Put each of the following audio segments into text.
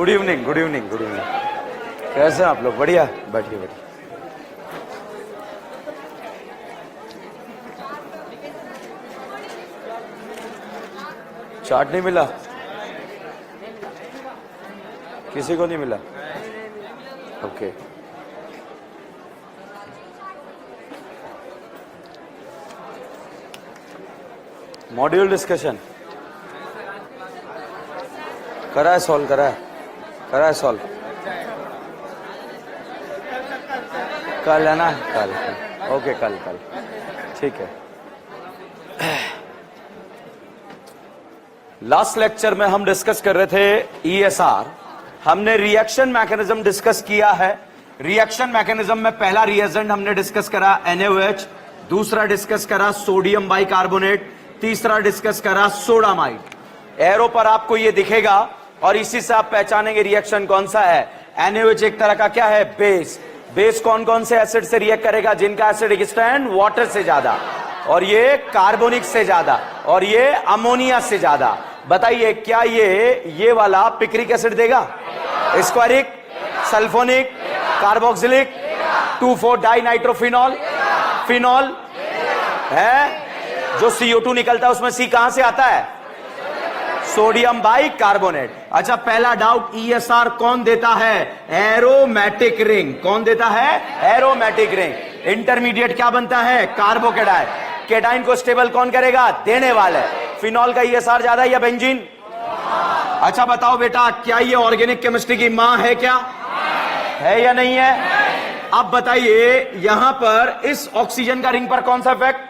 Good evening, good evening, good evening. कैसे हैं आप लोग? बढ़िया, बैठिए बैठिए। चार्ट नहीं मिला? किसी को नहीं मिला? ओके। मॉड्यूल डिस्कशन करा है, सॉल्व करा है सॉल्व। कल है ना? कल ओके, कल ठीक है। लास्ट लेक्चर में हम डिस्कस कर रहे थे ESR। हमने रिएक्शन मैकेनिज्म डिस्कस किया है। रिएक्शन मैकेनिज्म में पहला रिएजेंट हमने डिस्कस करा NaOH, दूसरा डिस्कस करा सोडियम बाइकार्बोनेट, तीसरा डिस्कस करा सोडामाइड। एरो पर आपको ये दिखेगा और इसी से आप पहचानेंगे रिएक्शन कौन सा है। NaOH एक तरह का क्या है? बेस कौन कौन से एसिड से रिएक्ट करेगा? जिनका एसिडिक स्ट्रेंथ वाटर से ज्यादा, और ये कार्बोनिक से ज्यादा, और ये अमोनिया से ज्यादा। बताइए क्या ये वाला पिक्रिक एसिड देगा? Squaric, sulfonic, carboxylic, 2,4 di nitrophenol, phenol है। जो CO2 निकलता है उसमें C कहां से आता है? Sodium bicarbonate. अच्छा, पहला डाउट, ESR कौन देता है? Aromatic ring. कौन देता है? Aromatic ring. इंटरमीडिएट क्या बनता है? कार्बोकेटाइन। केटाइन को स्टेबल कौन करेगा? देने वाले। फिनॉल का ESR ज्यादा या बेंजीन? अच्छा बताओ बेटा, क्या ये ऑर्गेनिक केमिस्ट्री की मां है? क्या है या नहीं है? अब बताइए, यहां पर इस ऑक्सीजन का रिंग पर कौन सा इफेक्ट?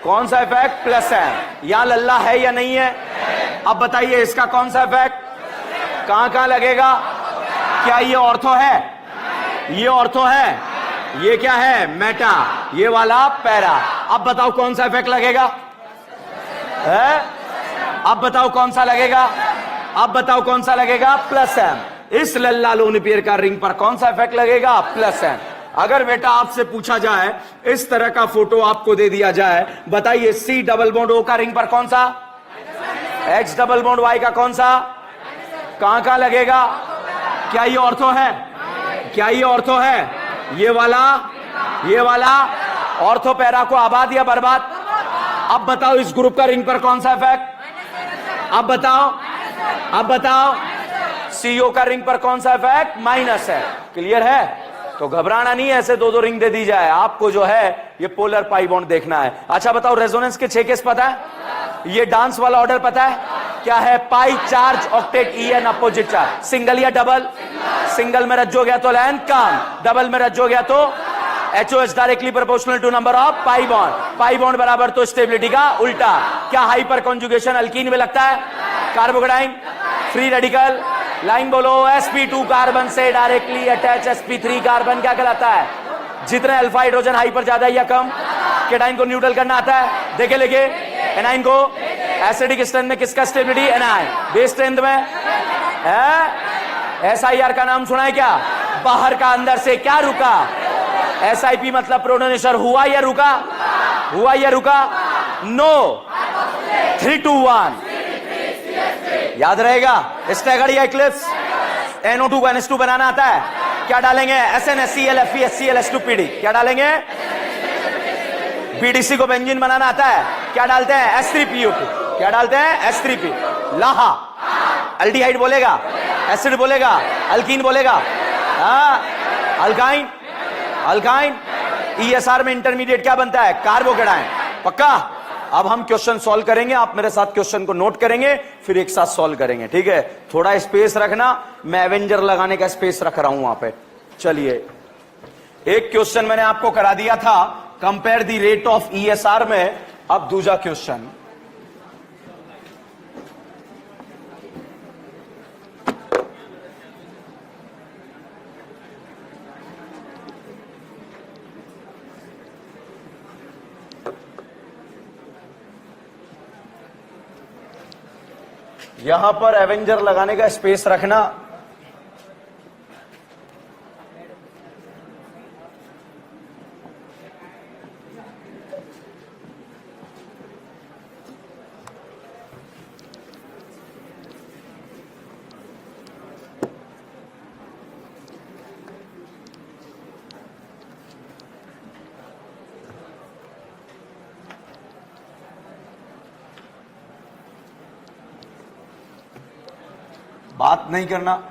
कौन सा इफेक्ट? प्लस है। यहां लल्ला है या नहीं है? अब बताइए इसका कौन सा इफेक्ट? कहां कहां लगेगा? क्या ये ऑर्थो है? ये ऑर्थो है। ये क्या है? मेटा। ये वाला पैरा। अब बताओ कौन सा इफेक्ट लगेगा? है? अब बताओ कौन सा लगेगा? अब बताओ कौन सा लगेगा? Plus M. इस लल्ला लोन पेयर का रिंग पर कौन सा इफेक्ट लगेगा? Plus M. अगर बेटा आपसे पूछा जाए, इस तरह का फोटो आपको दे दिया जाए, बताइए C डबल बॉन्ड O का रिंग पर कौन सा? H डबल बॉन्ड Y का कौन सा? कहां कहां लगेगा? क्या ये ऑर्थो है? क्या ये ऑर्थो है? ये वाला ऑर्थो पैरा को आबाद या बर्बाद? अब बताओ इस ग्रुप का रिंग पर कौन सा इफेक्ट? अब बताओ CO का रिंग पर कौन सा इफेक्ट? माइनस है। क्लियर है? तो घबराना नहीं है, ऐसे दो रिंग दे दी जाए आपको, जो है ये पोलर पाई बॉन्ड देखना है। अच्छा बताओ, रेजोनेंस के 6 केस पता है? ये डांस वाला ऑर्डर पता है? क्या है? Pi, charge, octet, EN, opposite charge. Single या डबल? सिंगल में रज्जो गया तो लेंथ कम, डबल में रज्जो गया तो HOH directly proportional to number of pi bond. Pi bond बराबर तो स्टेबिलिटी का उल्टा। क्या हाइपर कॉन्जुगेशन अल्कीन में लगता है? कार्बोकेटाइन, फ्री रेडिकल, लाइन बोलो। sp2 कार्बन से डायरेक्टली अटैच sp3 कार्बन क्या कहलाता है? जितने अल्फा हाइड्रोजन हाइपर ज्यादा या कम? केटाइन को न्यूट्रल करना आता है? देखे लेके। एनाइन को एसिडिक स्ट्रेंथ में किसका स्टेबिलिटी? एनाइन। बेस स्ट्रेंथ में है? SIR का नाम सुना है क्या? बाहर का अंदर से क्या रुका? SIP मतलब प्रोटोनेशन। हुआ या रुका? हुआ या रुका? नो। 3 2 1 याद रहेगा? स्टैगर्ड या इक्लिप्स? NO2 को NH2 बनाना आता है? क्या डालेंगे? SnHCl FeHCl क्या डालेंगे? BDC को बेंजीन बनाना आता है? क्या डालते हैं? S3PO2। क्या डालते हैं? S3P। लाहा अल्डिहाइड बोलेगा, एसिड बोलेगा, अल्कीन बोलेगा, अल्काइन। ESR में इंटरमीडिएट क्या बनता है? कार्बोकेटाइन। पक्का? अब हम क्वेश्चन सॉल्व करेंगे, आप मेरे साथ क्वेश्चन को नोट करेंगे, फिर एक साथ सॉल्व करेंगे, ठीक है? थोड़ा स्पेस रखना, मैं एवेंजर लगाने का स्पेस रख रहा हूं वहां पे। चलिए, एक क्वेश्चन मैंने आपको करा दिया था, compare the rate of ESR में। अब दूसरा क्वेश्चन, यहां पर एवेंजर लगाने का स्पेस रखना। बात नहीं करना।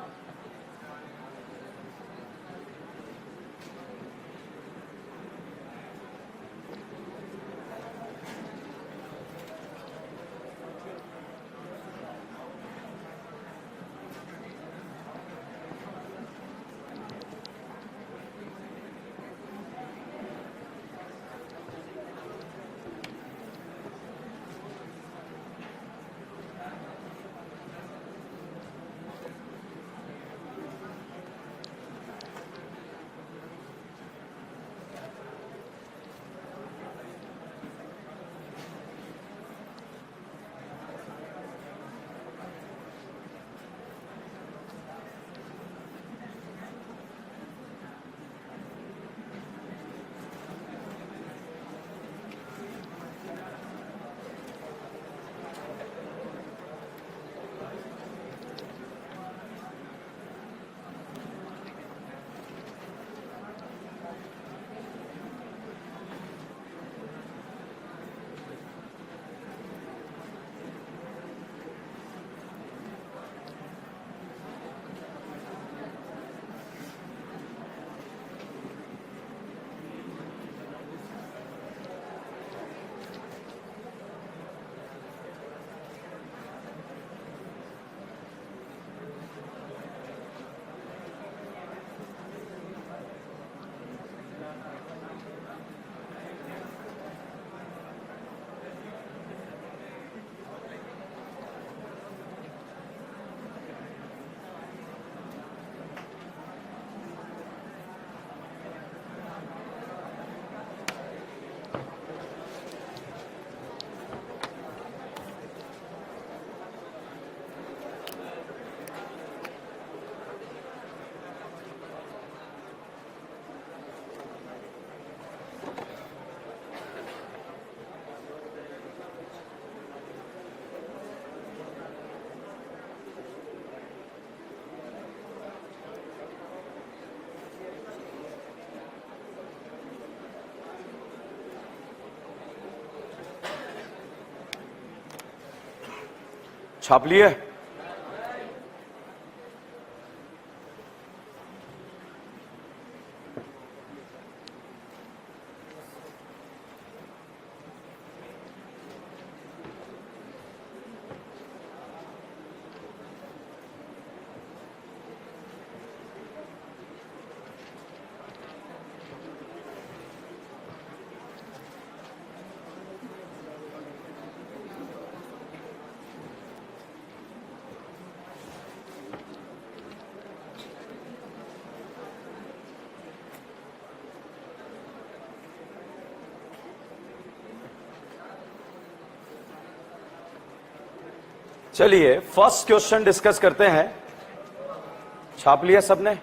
छाप लिए? चलिए फर्स्ट क्वेश्चन डिस्कस करते हैं। छाप लिया सबने?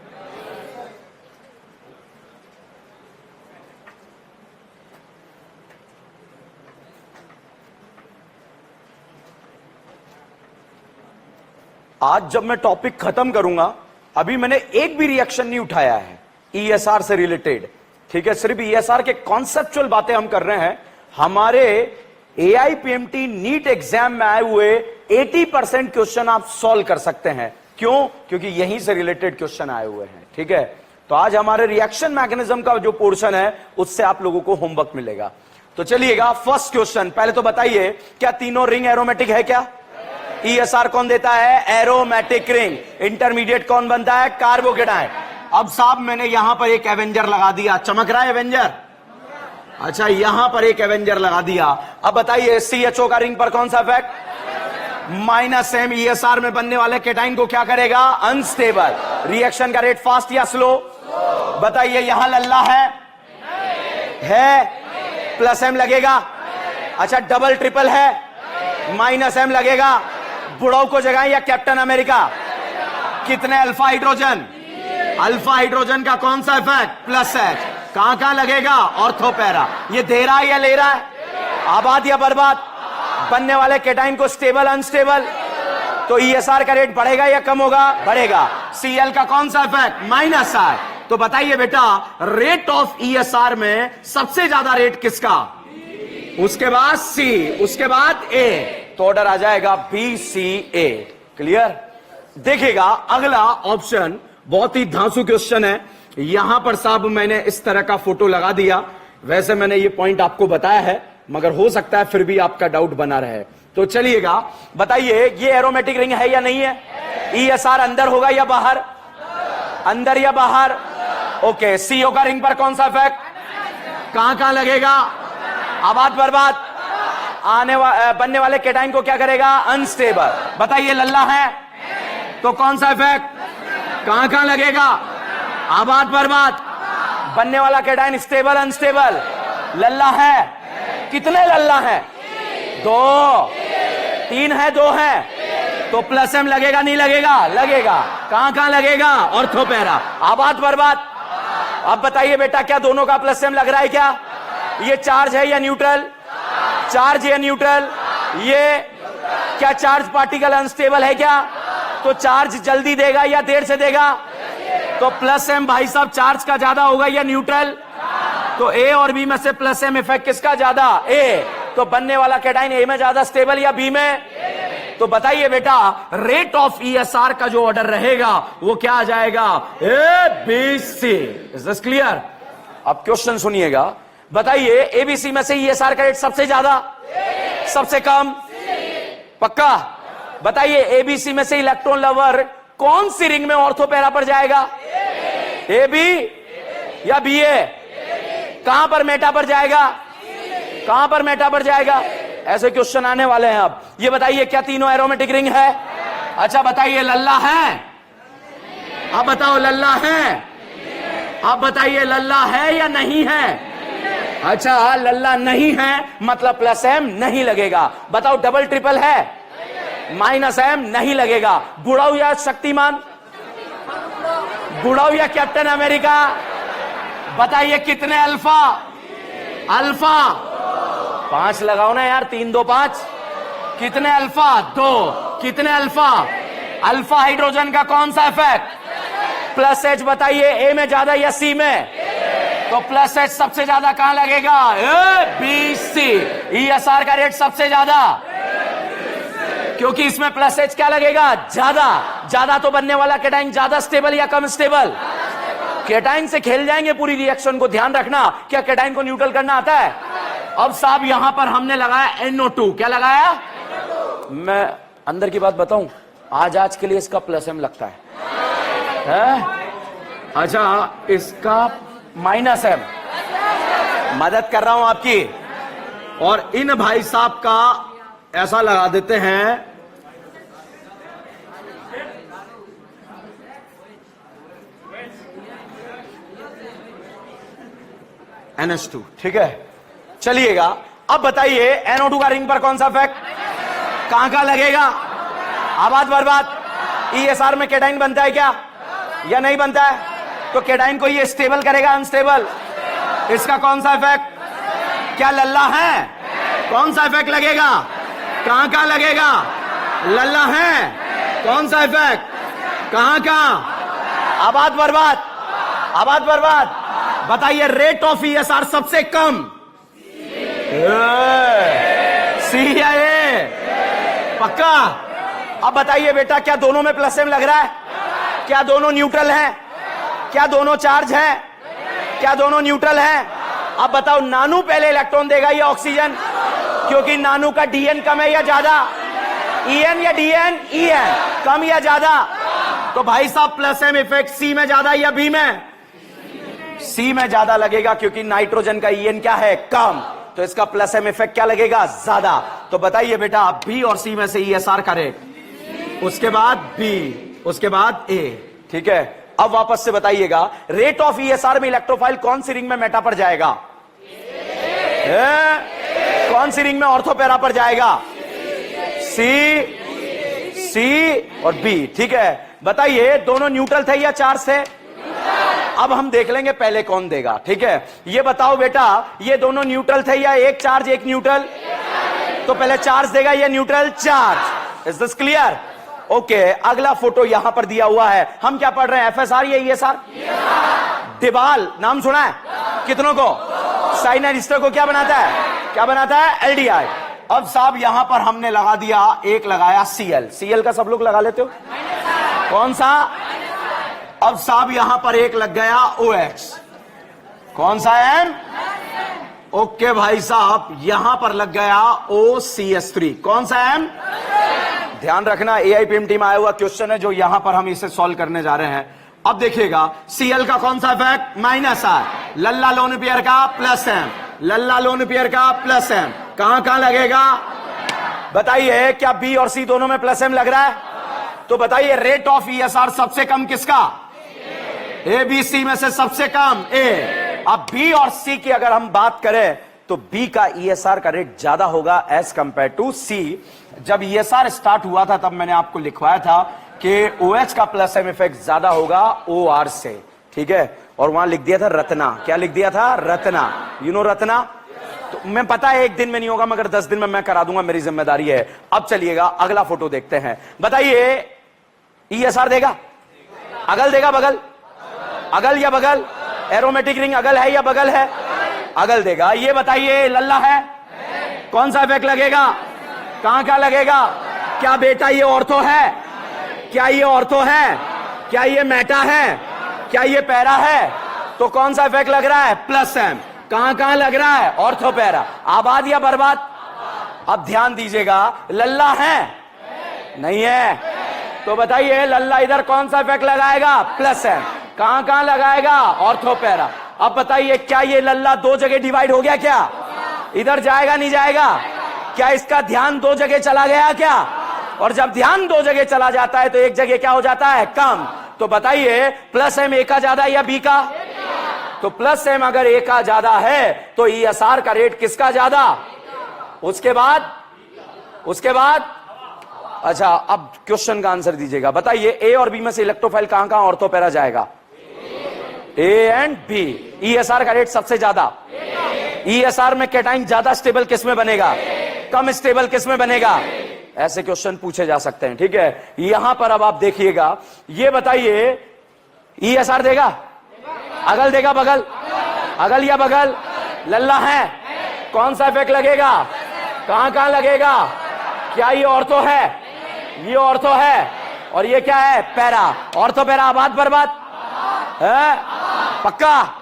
आज जब मैं टॉपिक खत्म करूंगा, अभी मैंने एक भी रिएक्शन नहीं उठाया है ईएसआर से रिलेटेड, ठीक है? सिर्फ ईएसआर के कॉन्सेप्चुअल बातें हम कर रहे हैं। हमारे एआईपीएमटी नीट एग्जाम में आए हुए 80% क्वेश्चन आप सॉल्व कर सकते हैं। क्यों? क्योंकि यहीं से रिलेटेड क्वेश्चन आए हुए हैं, ठीक है? तो आज हमारे रिएक्शन मैकेनिज्म का जो पोर्शन है उससे आप लोगों को होमवर्क मिलेगा। तो चलिएगा फर्स्ट क्वेश्चन। पहले तो बताइए, क्या तीनों रिंग एरोमेटिक है? क्या ईएसआर कौन देता है? Aromatic ring. इंटरमीडिएट कौन बनता है? कार्बोकेटाइन। अब साहब मैंने यहां पर एक एवेंजर लगा दिया, चमक रहा है एवेंजर? अच्छा, यहां पर एक एवेंजर लगा दिया। अब बताइए सीएचओ का रिंग पर कौन सा इफेक्ट? -m। ईएसआर में बनने वाले केटाइन को क्या करेगा? अनस्टेबल। रिएक्शन का रेट फास्ट या स्लो? बताइए, यहां लल्ला है +m लगेगा। अच्छा, डबल ट्रिपल है, -m लगेगा। बुढ़ाऊ को जगाएं या कैप्टन अमेरिका? कितने अल्फा हाइड्रोजन? अल्फा हाइड्रोजन का कौन सा इफेक्ट? +H। कहां लगेगा? ऑर्थोपैरा। ये दे रहा है या ले रहा है? आबाद या बर्बाद? बनने वाले केटाइन को स्टेबल अनस्टेबल। तो ईएसआर का रेट बढ़ेगा या कम होगा? बढ़ेगा। सीएल का कौन सा इफेक्ट? -I। तो बताइए बेटा, रेट ऑफ ईएसआर में सबसे ज्यादा रेट किसका? उसके बाद C, उसके बाद A, तो ऑर्डर आ जाएगा BCA। क्लियर? देखिएगा अगला ऑप्शन बहुत ही धांसू क्वेश्चन है। यहां पर साहब मैंने इस तरह का फोटो लगा दिया। वैसे मैंने ये पॉइंट आपको बताया है, मगर हो सकता है फिर भी आपका डाउट बना रहे। तो चलिएगा बताइए, ये एरोमेटिक रिंग है या नहीं है? ESR अंदर होगा या बाहर? अंदर या बाहर? ओके, CO का रिंग पर कौन सा इफेक्ट? कहां कहां लगेगा? आबाद बर्बाद। बनने वाले कैटाइन को क्या करेगा? अनस्टेबल। बताइए लल्ला है तो कौन सा इफेक्ट? कहां कहां लगेगा? आबाद बर्बाद। बनने वाला कैटाइन स्टेबल अनस्टेबल? लल्ला है। कितने लल्ला है? 2, 3 है, 2 है, तो प्लस M लगेगा नहीं लगेगा? लगेगा। कहां कहां लगेगा? ऑर्थोपैरा। आबाद बर्बाद। अब बताइए बेटा, क्या दोनों का प्लस M लग रहा है क्या? ये चार्ज है या न्यूट्रल? चार्ज या न्यूट्रल? ये क्या चार्ज पार्टिकल अनस्टेबल है क्या? तो चार्ज जल्दी देगा या देर से देगा? तो प्लस M भाई साहब चार्ज का ज्यादा होगा या न्यूट्रल? तो A और B में से प्लस M इफेक्ट किसका ज्यादा? A। तो बनने वाला कैटाइन A में ज्यादा स्टेबल या B में? तो बताइए बेटा, रेट ऑफ ESR का जो ऑर्डर रहेगा वो क्या आ जाएगा? ABC। Is this clear? अब क्वेश्चन सुनिएगा। बताइए ABC में से ESR का रेट सबसे ज्यादा, सबसे कम? पक्का? बताइए ABC में से इलेक्ट्रॉन लवर कौन सी रिंग में ऑर्थोपैरा पर जाएगा? AB या BA? कहां पर मेटा पर जाएगा? कहां पर मेटा पर जाएगा? ऐसे क्वेश्चन आने वाले हैं। अब ये बताइए, क्या तीनों एरोमेटिक रिंग है? अच्छा बताइए, लल्ला है? अब बताओ, लल्ला है? अब बताइए, लल्ला है या नहीं है? अच्छा, लल्ला नहीं है मतलब प्लस M नहीं लगेगा। बताओ, डबल ट्रिपल है? माइनस M नहीं लगेगा। गुड़ाऊ या शक्तिमान? गुड़ाऊ या कैप्टन अमेरिका? बताइए कितने अल्फा? अल्फा 5 लगाओ ना यार, 3, 2, 5। कितने अल्फा? 2। कितने अल्फा? अल्फा हाइड्रोजन का कौन सा इफेक्ट? Plus H। बताइए A में ज्यादा या C में? तो प्लस H सबसे ज्यादा कहां लगेगा? ABC। ESR का रेट सबसे ज्यादा, क्योंकि इसमें प्लस H क्या लगेगा? ज्यादा। ज्यादा तो बनने वाला कैटाइन ज्यादा स्टेबल या कम स्टेबल? कैटाइन से खेल जाएंगे पूरी रिएक्शन को। ध्यान रखना, क्या कैटाइन को न्यूट्रल करना आता है? अब साहब यहां पर हमने लगाया NO2। क्या लगाया? मैं अंदर की बात बताऊं, आज के लिए इसका प्लस M लगता है? अच्छा, इसका माइनस M। मदद कर रहा हूं आपकी। और इन भाई साहब का ऐसा लगा देते हैं, NH2। ठीक है, चलिएगा अब बताइए, NO2 का रिंग पर कौन सा इफेक्ट? कहां कहां लगेगा? आबाद बर्बाद। ESR में कैटाइन बनता है क्या या नहीं बनता है? तो कैटाइन को ये स्टेबल करेगा अनस्टेबल? इसका कौन सा इफेक्ट? क्या लल्ला है? कौन सा इफेक्ट लगेगा? कहां कहां लगेगा? लल्ला है? कौन सा इफेक्ट? कहां कहां? आबाद बर्बाद। आबाद बर्बाद। बताइए, रेट ऑफ ESR सबसे कम? C या A? पक्का? अब बताइए बेटा, क्या दोनों में प्लस M लग रहा है? क्या दोनों न्यूट्रल हैं? क्या दोनों चार्ज है? क्या दोनों न्यूट्रल हैं? अब बताओ, नानू पहले इलेक्ट्रॉन देगा या ऑक्सीजन? क्योंकि नानू का DN कम है या ज्यादा? EN या DN? EN। कम या ज्यादा? तो भाई साहब प्लस M इफेक्ट C में ज्यादा या B में? C में ज्यादा लगेगा, क्योंकि नाइट्रोजन का EN क्या है? कम। तो इसका प्लस M इफेक्ट क्या लगेगा? ज्यादा। तो बताइए बेटा, B और C में से ESR का रेट, उसके बाद B, उसके बाद A। ठीक है, अब वापस से बताइएगा, रेट ऑफ ESR में इलेक्ट्रोफाइल कौन सी रिंग में मेटा पर जाएगा? कौन सी रिंग में ऑर्थोपैरा पर जाएगा? C और B। ठीक है, बताइए, दोनों न्यूट्रल थे या चार्ज थे? अब हम देख लेंगे पहले कौन देगा। ठीक है, ये बताओ बेटा, ये दोनों न्यूट्रल थे या एक चार्ज एक न्यूट्रल? तो पहले चार्ज देगा या neutral? Charge. Is this clear? Okay, अगला फोटो यहां पर दिया हुआ है। हम क्या पढ़ रहे हैं, FSR या ESR? डिबाल नाम सुना है? कितनों को? साइनाइड एस्टर को क्या बनाता है? क्या बनाता है? LDI। अब साहब यहां पर हमने लगा दिया, एक लगाया Cl। Cl का सब लोग लगा लेते हो? कौन सा? अब साहब यहां पर एक लग गया OH, कौन सा M? ओके भाई साहब, यहां पर लग गया OCH3, कौन सा M? ध्यान रखना, AIPMT में आया हुआ क्वेश्चन है जो यहां पर हम इसे सॉल्व करने जा रहे हैं। अब देखिएगा, Cl का कौन सा इफेक्ट? माइनस है, लल्ला लोन पेयर का प्लस M, लल्ला लोन पेयर का प्लस M, कहां कहां लगेगा बताइए? क्या B और C दोनों में प्लस M लग रहा है? तो बताइए रेट ऑफ ESR सबसे कम किसका? A, B, C में से सबसे कम A। अब B और C की अगर हम बात करें तो B का ESR का रेट ज्यादा होगा एज कंपेयर टू C। जब ESR स्टार्ट हुआ था तब मैंने आपको लिखवाया था कि OH का प्लस M इफेक्ट ज्यादा होगा OR से, ठीक है? और वहां लिख दिया था रत्ना, क्या लिख दिया था? Ratna, you know Ratna. तो मैं पता है एक दिन में नहीं होगा मगर 10 दिन में मैं करा दूंगा, मेरी जिम्मेदारी है। अब चलिएगा अगला फोटो देखते हैं। बताइए ESR देगा? अगल देगा बगल? अगल या बगल? एरोमेटिक रिंग अगल है या बगल है? अगल देगा। ये बताइए लल्ला है, कौन सा इफेक्ट लगेगा? कहां क्या लगेगा? क्या बेटा ये ऑर्थो है? क्या ये ऑर्थो है? क्या ये मेटा है? क्या ये पैरा है? तो कौन सा इफेक्ट लग रहा है? Plus M। कहां कहां लग रहा है? Ortho para. आबाद या बर्बाद? अब ध्यान दीजिएगा, लल्ला है नहीं है? तो बताइए लल्ला इधर कौन सा इफेक्ट लगाएगा? Plus M। कहां कहां लगाएगा? Ortho para. अब बताइए क्या ये लल्ला दो जगह डिवाइड हो गया? क्या इधर जाएगा नहीं जाएगा? क्या इसका ध्यान दो जगह चला गया क्या? और जब ध्यान दो जगह चला जाता है तो एक जगह क्या हो जाता है? कम। तो बताइए प्लस M A का ज्यादा या B का? तो प्लस M अगर A का ज्यादा है तो ESR का रेट किसका ज्यादा? उसके बाद अच्छा, अब क्वेश्चन का आंसर दीजिएगा। बताइए A और B में से इलेक्ट्रोफाइल कहां कहां ऑर्थो पैरा जाएगा? A and B। ESR का रेट सबसे ज्यादा। ESR में कैटाइन ज्यादा स्टेबल किस में बनेगा? कम स्टेबल किस में बनेगा? ऐसे क्वेश्चन पूछे जा सकते हैं, ठीक है? यहां पर अब आप देखिएगा, ये बताइए ESR देगा? अगल देगा बगल? अगल या बगल? लल्ला है, कौन सा इफेक्ट लगेगा? कहां कहां लगेगा? क्या ये ऑर्थो है? ये ऑर्थो है। और ये क्या है? पैरा। ऑर्थो पैरा आबाद बर्बाद है? पक्का?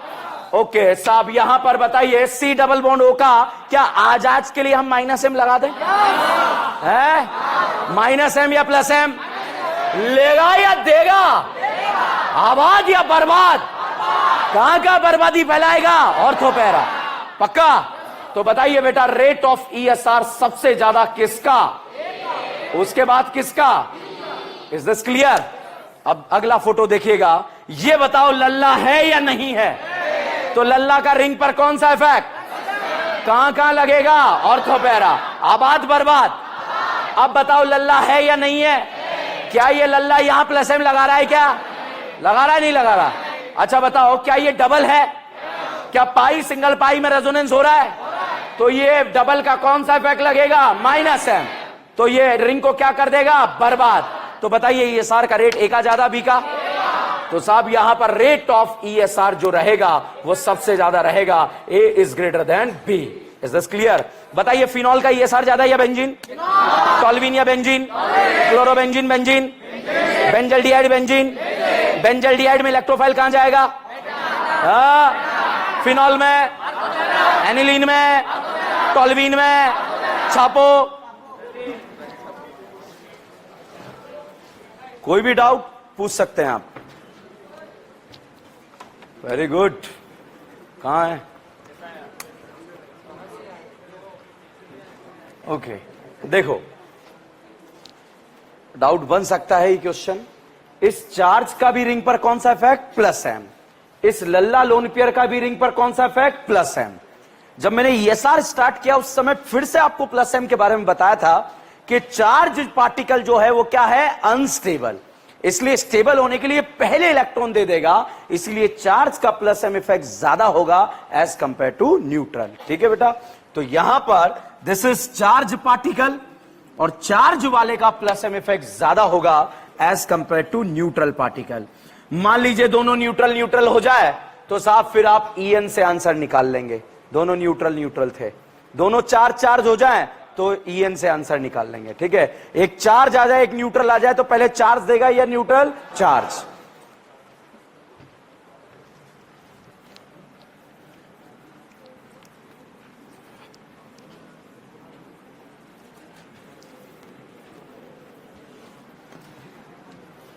ओके साहब, यहां पर बताइए C डबल बॉन्ड O का क्या आज के लिए हम माइनस M लगा दें? है माइनस M या प्लस M? लेगा या देगा? आबाद या बर्बाद? कहां का बर्बादी फैलाएगा? Ortho para. पक्का? तो बताइए बेटा रेट ऑफ ESR सबसे ज्यादा किसका? उसके बाद किसका? Is this clear? अब अगला फोटो देखिएगा, ये बताओ लल्ला है या नहीं है? तो लल्ला का रिंग पर कौन सा इफेक्ट? कहां कहां लगेगा? Ortho para. आबाद बर्बाद? अब बताओ लल्ला है या नहीं है? क्या ये लल्ला यहां प्लस M लगा रहा है? क्या लगा रहा है? नहीं लगा रहा? अच्छा बताओ क्या ये डबल है? क्या पाई सिंगल पाई में रेजोनेंस हो रहा है? तो ये डबल का कौन सा इफेक्ट लगेगा? Minus M। तो ये रिंग को क्या कर देगा? बर्बाद। तो बताइए ESR का रेट A का ज्यादा B का? तो साहब यहां पर रेट ऑफ ESR जो रहेगा वो सबसे ज्यादा रहेगा, A is greater than B। Is this clear? बताइए फिनॉल का ESR ज्यादा या बेंजीन? टॉल्विन या benzene? Chlorobenzene benzene? Benzaldehyde benzene? Benzaldehyde में इलेक्ट्रोफाइल कहां जाएगा? फिनॉल में, एनिलीन में, टॉल्विन में, छापो। कोई भी डाउट पूछ सकते हैं आप। Very good. कहां है? ओके देखो, डाउट बन सकता है ये क्वेश्चन। इस चार्ज का भी रिंग पर कौन सा इफेक्ट? Plus M। इस लल्ला लोन पेयर का भी रिंग पर कौन सा इफेक्ट? Plus M। जब मैंने ESR स्टार्ट किया उस समय फिर से आपको प्लस M के बारे में बताया था कि चार्ज पार्टिकल जो है वो क्या है? अनस्टेबल। इसलिए स्टेबल होने के लिए पहले इलेक्ट्रॉन दे देगा, इसलिए चार्ज का प्लस M इफेक्ट ज्यादा होगा एज कंपेयर टू न्यूट्रल। ठीक है बेटा? तो यहां पर दिस इज चार्ज पार्टिकल और चार्ज वाले का प्लस M इफेक्ट ज्यादा होगा as compare to neutral particle. मान लीजिए दोनों न्यूट्रल न्यूट्रल हो जाए तो साहब फिर आप EN से आंसर निकाल लेंगे। दोनों न्यूट्रल न्यूट्रल थे, दोनों चार्ज चार्ज हो जाए तो EN से आंसर निकाल लेंगे। ठीक है, एक चार्ज आ जाए एक न्यूट्रल आ जाए तो पहले चार्ज देगा या न्यूट्रल? चार्ज।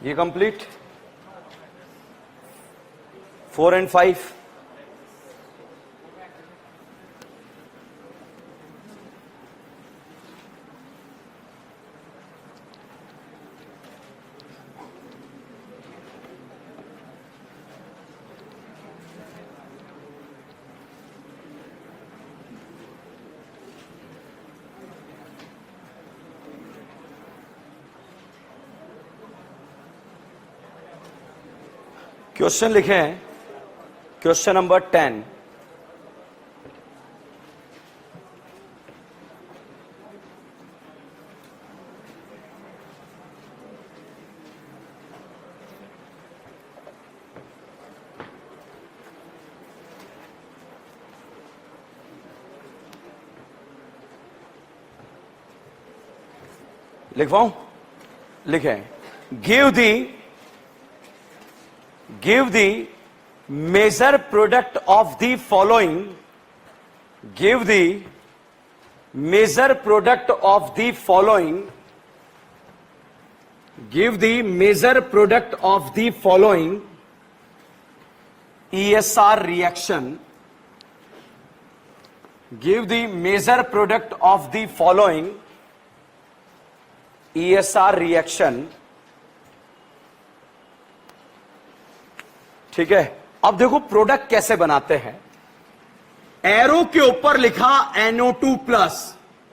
ये कंप्लीट 4 and 5। क्वेश्चन लिखे हैं, क्वेश्चन नंबर 10। लिखवाऊं? लिखें, give the major product of the following, give the major product of the following, give the major product of the following ESR reaction, give the major product of the following ESR reaction। ठीक है, अब देखो product कैसे बनाते हैं। Arrow के ऊपर लिखा NO2+,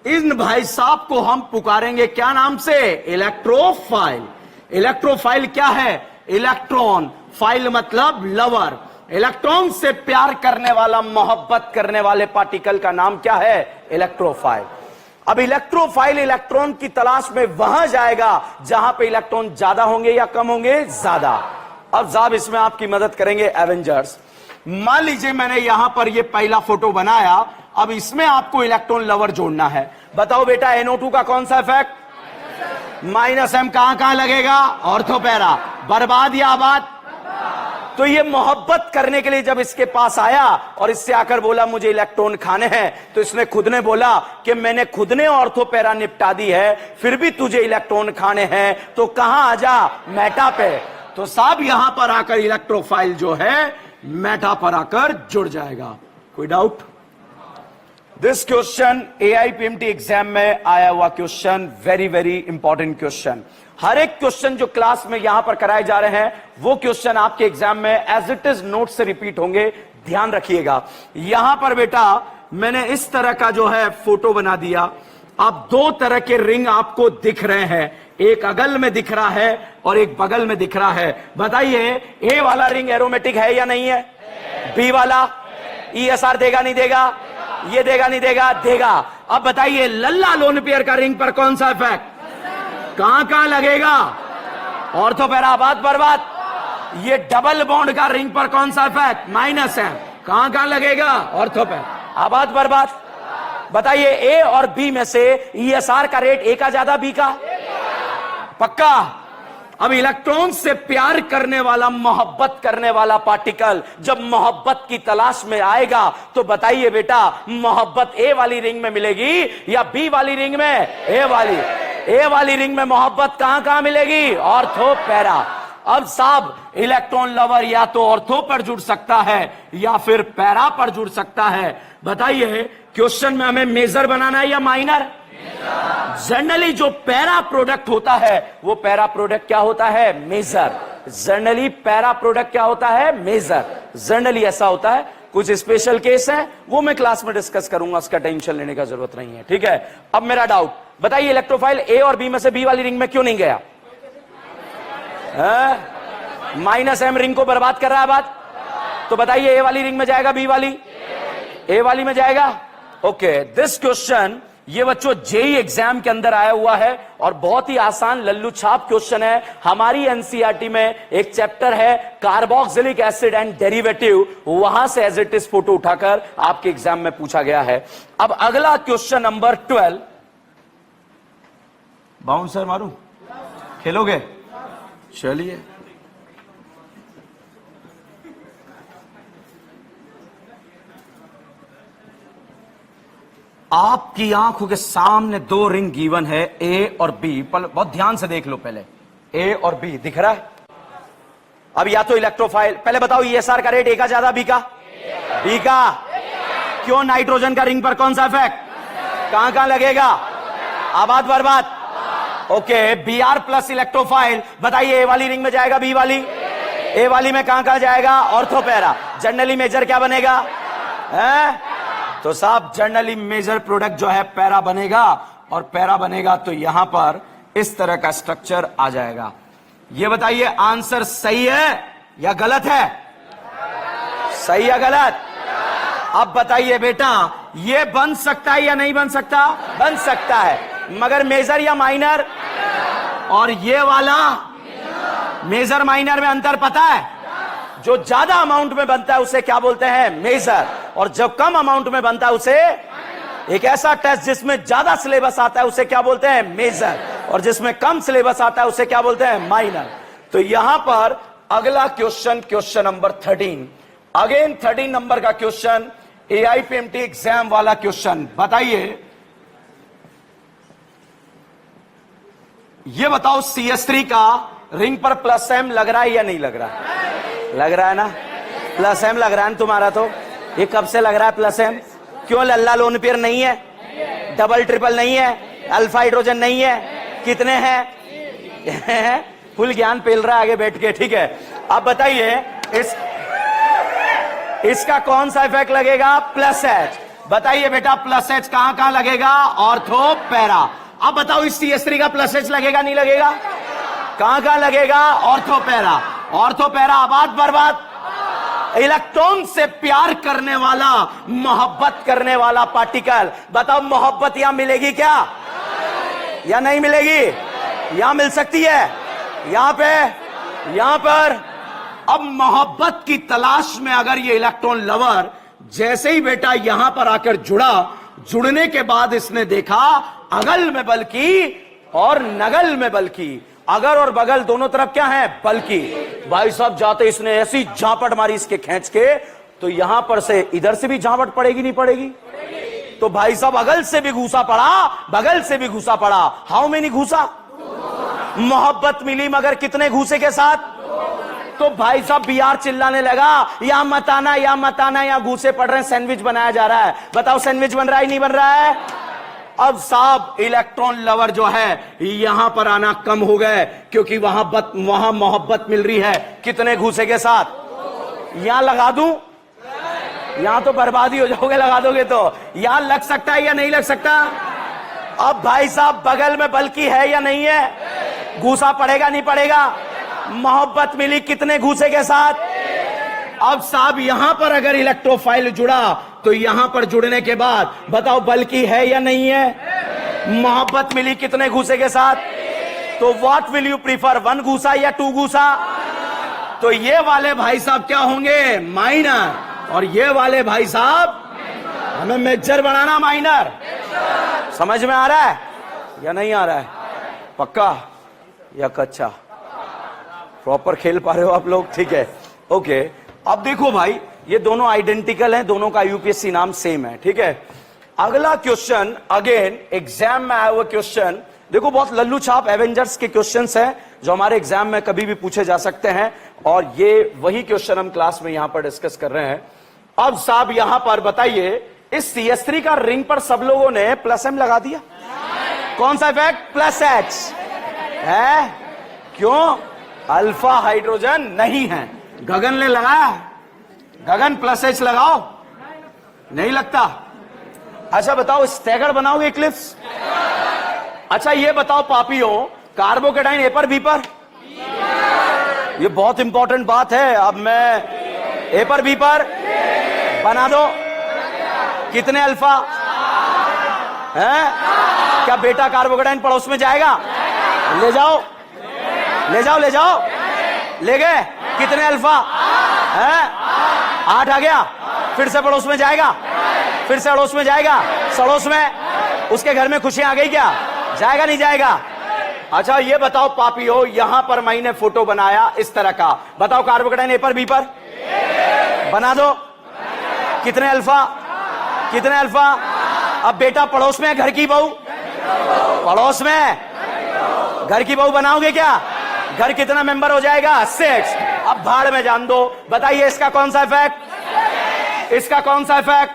इन भाई साहब को हम पुकारेंगे क्या नाम से? इलेक्ट्रोफाइल। इलेक्ट्रोफाइल क्या है? इलेक्ट्रॉन, फाइल मतलब लवर। इलेक्ट्रॉन से प्यार करने वाला, मोहब्बत करने वाले पार्टिकल का नाम क्या है? इलेक्ट्रोफाइल। अब इलेक्ट्रोफाइल इलेक्ट्रॉन की तलाश में वहां जाएगा जहां पे इलेक्ट्रॉन ज्यादा होंगे या कम होंगे? ज्यादा। अब साहब इसमें आपकी मदद करेंगे एवेंजर्स। मान लीजिए मैंने यहां पर ये पहला फोटो बनाया, अब इसमें आपको इलेक्ट्रॉन लवर जोड़ना है। बताओ बेटा NO2 का कौन सा इफेक्ट? -M कहां कहां लगेगा? Ortho para. बर्बाद या आबाद? तो ये मोहब्बत करने के लिए जब इसके पास आया और इससे आकर बोला मुझे इलेक्ट्रॉन खाने हैं, तो इसने खुद ने बोला कि मैंने खुद ने ऑर्थो पैरा निपटा दी है, फिर भी तुझे इलेक्ट्रॉन खाने हैं, तो कहां आ जा? मेटा पे। तो साहब यहां पर आकर इलेक्ट्रोफाइल जो है मेटा पर आकर जुड़ जाएगा। कोई doubt? This question AIPMT exam में आया हुआ question, very very important question. हर एक क्वेश्चन जो क्लास में यहां पर कराए जा रहे हैं वो क्वेश्चन आपके एग्जाम में एज इट इज नोट से रिपीट होंगे, ध्यान रखिएगा। यहां पर बेटा मैंने इस तरह का जो है फोटो बना दिया। अब दो तरह के रिंग आपको दिख रहे हैं, एक अगल में दिख रहा है और एक बगल में दिख रहा है। बताइए ए वाला रिंग एरोमेटिक है या नहीं है? बी वाला ESR देगा नहीं देगा? ये देगा नहीं देगा? देगा। अब बताइए लल्ला लोन पेयर का रिंग पर कौन सा इफेक्ट? कहां कहां लगेगा? ऑर्थो पैरा आबाद बर्बाद। ये डबल बॉन्ड का रिंग पर कौन सा इफेक्ट? -M कहां कहां लगेगा? ऑर्थो पैरा आबाद बर्बाद। बताइए ए और बी में से ESR का रेट ए का ज्यादा बी का? पक्का। अब इलेक्ट्रॉन से प्यार करने वाला, मोहब्बत करने वाला पार्टिकल जब मोहब्बत की तलाश में आएगा तो बताइए बेटा मोहब्बत ए वाली रिंग में मिलेगी या बी वाली रिंग में? ए वाली रिंग में मोहब्बत कहां कहां मिलेगी? Ortho para. अब साहब इलेक्ट्रॉन लवर या तो ऑर्थो पर जुड़ सकता है या फिर पैरा पर जुड़ सकता है। बताइए क्वेश्चन में हमें मेजर बनाना है या माइनर? जनरली जो पैरा प्रोडक्ट होता है वो पैरा प्रोडक्ट क्या होता है? मेजर। जनरली पैरा प्रोडक्ट क्या होता है? मेजर। जनरली ऐसा होता है, कुछ स्पेशल केस है वो मैं क्लास में डिस्कस करूंगा, उसका टेंशन लेने का जरूरत नहीं है। ठीक है, अब मेरा डाउट बताइए इलेक्ट्रोफाइल ए और बी में से बी वाली रिंग में क्यों नहीं गया? -M रिंग को बर्बाद कर रहा है बात। तो बताइए ए वाली रिंग में जाएगा बी वाली? ए वाली में जाएगा। ओके, दिस क्वेश्चन ये बच्चों जेई एग्जाम के अंदर आया हुआ है और बहुत ही आसान लल्लू छाप क्वेश्चन है। हमारी एनसीईआरटी में एक चैप्टर है कार्बोक्सिलिक एसिड एंड डेरिवेटिव, वहां से एज इट इज फोटो उठाकर आपके एग्जाम में पूछा गया है। अब अगला क्वेश्चन नंबर 12, बाउंसर मारूं? खेलोगे? चलिए। आपकी आंखों के सामने दो रिंग गिवन है, ए और बी। बहुत ध्यान से देख लो पहले, ए और बी दिख रहा है। अब या तो इलेक्ट्रोफाइल, पहले बताओ ईएसआर का रेट ए का ज्यादा बी का? बी का। क्यों? नाइट्रोजन का रिंग पर कौन सा इफेक्ट? कहां कहां लगेगा? आबाद बर्बाद। Okay, B R plus electrophile, बताइए ए वाली रिंग में जाएगा बी वाली? ए वाली में कहां कहां जाएगा? ऑर्थोपैरा। जनरली मेजर क्या बनेगा? है? तो साहब जनरली मेजर प्रोडक्ट जो है पैरा बनेगा, और पैरा बनेगा तो यहां पर इस तरह का स्ट्रक्चर आ जाएगा। ये बताइए आंसर सही है या गलत है? सही या गलत? अब बताइए बेटा, ये बन सकता है या नहीं बन सकता? बन सकता है, मगर मेजर या माइनर? और ये वाला मेजर माइनर में अंतर पता है? जो ज्यादा अमाउंट में बनता है उसे क्या बोलते हैं? मेजर। और जब कम अमाउंट में बनता है उसे, एक ऐसा टेस्ट जिसमें ज्यादा सिलेबस आता है उसे क्या बोलते हैं? मेजर। और जिसमें कम सिलेबस आता है उसे क्या बोलते हैं? माइनर। तो यहां पर अगला question, question number 13, again 13 number का क्वेश्चन, एआईपीएमटी एग्जाम वाला क्वेश्चन। बताइए, ये बताओ CS3 का रिंग पर प्लस एम लग रहा है या नहीं लग रहा है? लग रहा है ना? प्लस एम लग रहा है ना तुम्हारा? तो ये कब से लग रहा है प्लस एम? क्यों? लल्ला लोन पेयर नहीं है, डबल ट्रिपल नहीं है, अल्फा हाइड्रोजन नहीं है, कितने हैं? फुल ज्ञान पेल रहा है आगे बैठ के, ठीक है। अब बताइए इसका कौन सा इफेक्ट लगेगा? Plus H. बताइए बेटा प्लस एच कहां कहां लगेगा? Ortho para. अब बताओ इस CS3 का प्लस एच लगेगा नहीं लगेगा? कहां कहां लगेगा? Ortho para. ऑर्थो पैरा आबाद बर्बाद। इलेक्ट्रॉन से प्यार करने वाला, मोहब्बत करने वाला पार्टिकल। बताओ मोहब्बत यहां मिलेगी क्या या नहीं मिलेगी? यहां मिल सकती है, यहां पे, यहां पर। अब मोहब्बत की तलाश में अगर ये इलेक्ट्रॉन लवर जैसे ही बेटा यहां पर आकर जुड़ा, जुड़ने के बाद इसने देखा अगल में बल्कि और नगल में बल्कि, अगर और बगल दोनों तरफ क्या है? बल्कि। भाई साहब जाते इसने ऐसी झापट मारी इसके खींच के, तो यहां पर से इधर से भी झापट पड़ेगी नहीं पड़ेगी? तो भाई साहब अगल से भी घूसा पड़ा, बगल से भी घूसा पड़ा। हाउ मेनी घूसा? मोहब्बत मिली मगर कितने घूसे के साथ? तो भाई साहब बीआर चिल्लाने लगा, या मत आना, या मत आना, या घूसे पड़ रहे हैं, सैंडविच बनाया जा रहा है। बताओ सैंडविच बन रहा है नहीं बन रहा है? अब साहब इलेक्ट्रॉन लवर जो है यहां पर आना कम हो गए, क्योंकि वहां मोहब्बत मिल रही है। कितने घूसे के साथ? यहां लगा दूं? यहां तो बर्बादी हो जाओगे लगा दोगे तो। यहां लग सकता है या नहीं लग सकता? अब भाई साहब बगल में बल्कि है या नहीं है? घूसा पड़ेगा नहीं पड़ेगा? मोहब्बत मिली कितने घूसे के साथ? अब साहब यहां पर अगर इलेक्ट्रोफाइल जुड़ा, तो यहां पर जुड़ने के बाद बताओ बल्कि है या नहीं है? मोहब्बत मिली कितने घूसे के साथ? तो व्हाट विल यू प्रीफर, 1 घूसा या 2 घूसा? तो ये वाले भाई साहब क्या होंगे? माइनर। और ये वाले भाई साहब हमें मेजर बनाना, माइनर। समझ में आ रहा है या नहीं आ रहा है? पक्का या कच्चा? प्रॉपर खेल पा रहे हो आप लोग? ठीक है, ओके। अब देखो भाई, ये दोनों आइडेंटिकल हैं, दोनों का यूपीएससी नाम सेम है, ठीक है। अगला क्वेश्चन, अगेन एग्जाम में आया हुआ क्वेश्चन। देखो बहुत लल्लू छाप एवेंजर्स के क्वेश्चंस हैं जो हमारे एग्जाम में कभी भी पूछे जा सकते हैं, और ये वही क्वेश्चन हम क्लास में यहां पर डिस्कस कर रहे हैं। अब साहब यहां पर बताइए, इस CS3 का रिंग पर सब लोगों ने प्लस एम लगा दिया। कौन सा इफेक्ट? प्लस एच है। क्यों? अल्फा हाइड्रोजन नहीं है। गगन ने लगाया, गगन प्लस एच लगाओ, नहीं लगता। अच्छा बताओ स्टैगर बनाओगे इक्लिप्स? अच्छा ये बताओ पापियों, कार्बोकेटाइन ए पर बी पर? ये बहुत इंपॉर्टेंट बात है। अब मैं ए पर बी पर बना दो, कितने अल्फा है? क्या बेटा कार्बोकेटाइन पड़ोस में जाएगा? ले जाओ ले जाओ ले जाओ, ले गए, कितने अल्फा है? 8 आ गया। फिर से पड़ोस में जाएगा, फिर से अड़ोस में जाएगा, सड़ोस में उसके घर में खुशियां आ गई क्या? जाएगा नहीं जाएगा? अच्छा ये बताओ पापियो, यहां पर मैंने फोटो बनाया इस तरह का, बताओ कार्बोकेटाइन ए पर बी पर बना दो। कितने अल्फा, कितने अल्फा? अब बेटा पड़ोस में घर की बहू, पड़ोस में घर की बहू बनाओगे क्या? घर कितना मेंबर हो जाएगा? 6। अब भाड़ में जान दो। बताइए इसका कौन सा इफेक्ट, इसका कौन सा इफेक्ट?